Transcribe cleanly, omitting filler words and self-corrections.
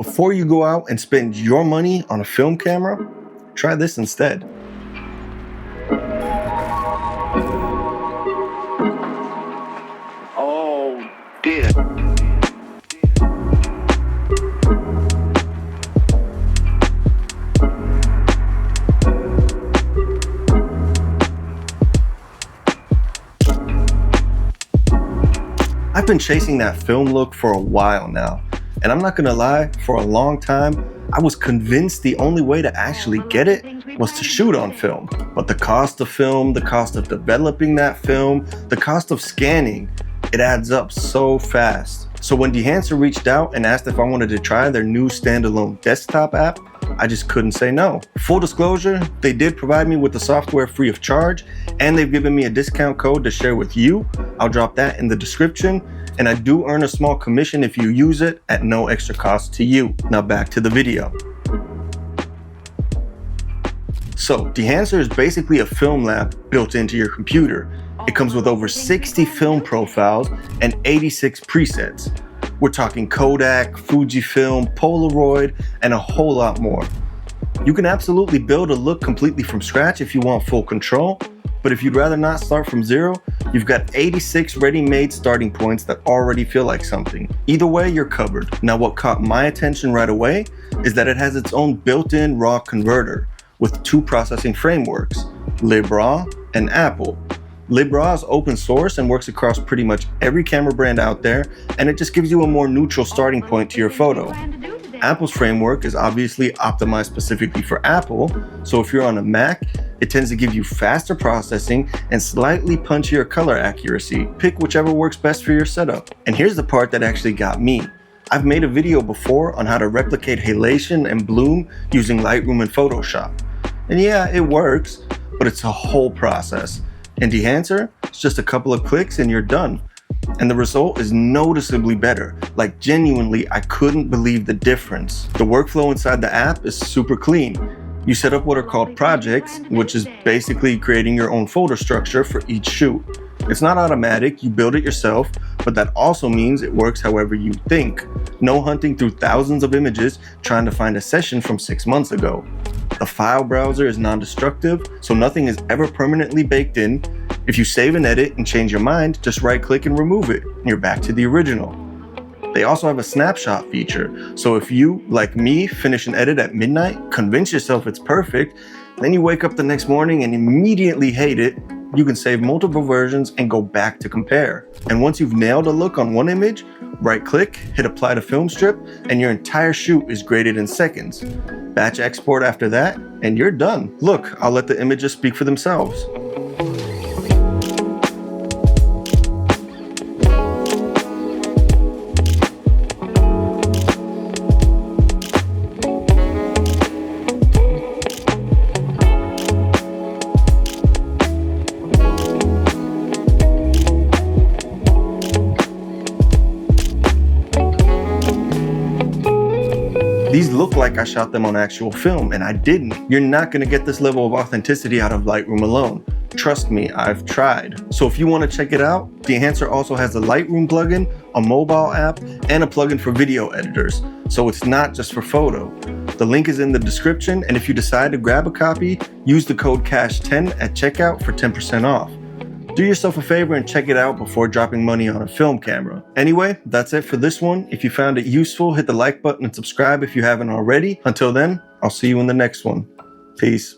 Before you go out and spend your money on a film camera, try this instead. Oh dear. I've been chasing that film look for a while now, and I'm not gonna lie, for a long time, I was convinced the only way to actually get it was to shoot on film. But the cost of film, the cost of developing that film, the cost of scanning, it adds up so fast. So when Dehancer reached out and asked if I wanted to try their new standalone desktop app, I just couldn't say no. Full disclosure, they did provide me with the software free of charge, and they've given me a discount code to share with you. I'll drop that in the description, and I do earn a small commission if you use it at no extra cost to you. Now back to the video. So Dehancer is basically a film lab built into your computer. It comes with over 60 film profiles and 86 presets. We're talking Kodak, Fujifilm, Polaroid, and a whole lot more. You can absolutely build a look completely from scratch if you want full control, but if you'd rather not start from zero, you've got 86 ready-made starting points that already feel like something. Either way, you're covered. Now what caught my attention right away is that it has its own built-in RAW converter with two processing frameworks, LibRAW and Apple. LibRAW is open source and works across pretty much every camera brand out there, and it just gives you a more neutral starting point to your photo. Apple's framework is obviously optimized specifically for Apple, so if you're on a Mac, it tends to give you faster processing and slightly punchier color accuracy. Pick whichever works best for your setup. And here's the part that actually got me. I've made a video before on how to replicate halation and bloom using Lightroom and Photoshop. And yeah, it works, but it's a whole process. In Dehancer, it's just a couple of clicks and you're done. And the result is noticeably better. Like genuinely, I couldn't believe the difference. The workflow inside the app is super clean. You set up what are called projects, which is basically creating your own folder structure for each shoot. It's not automatic, you build it yourself, but that also means it works however you think. No hunting through thousands of images trying to find a session from 6 months ago. The file browser is non-destructive, so nothing is ever permanently baked in. If you save and edit and change your mind, just right-click and remove it, and you're back to the original. They also have a snapshot feature, so if you, like me, finish an edit at midnight, convince yourself it's perfect, then you wake up the next morning and immediately hate it, you can save multiple versions and go back to compare. And once you've nailed a look on one image, right-click, hit apply to film strip, and your entire shoot is graded in seconds. Batch export after that, and you're done. Look, I'll let the images speak for themselves. These look like I shot them on actual film, and I didn't. You're not gonna get this level of authenticity out of Lightroom alone. Trust me, I've tried. So if you wanna check it out, Dehancer also has a Lightroom plugin, a mobile app, and a plugin for video editors. So it's not just for photo. The link is in the description, and if you decide to grab a copy, use the code CASH10 at checkout for 10% off. Do yourself a favor and check it out before dropping money on a film camera. Anyway, that's it for this one. If you found it useful, hit the like button and subscribe if you haven't already. Until then, I'll see you in the next one. Peace.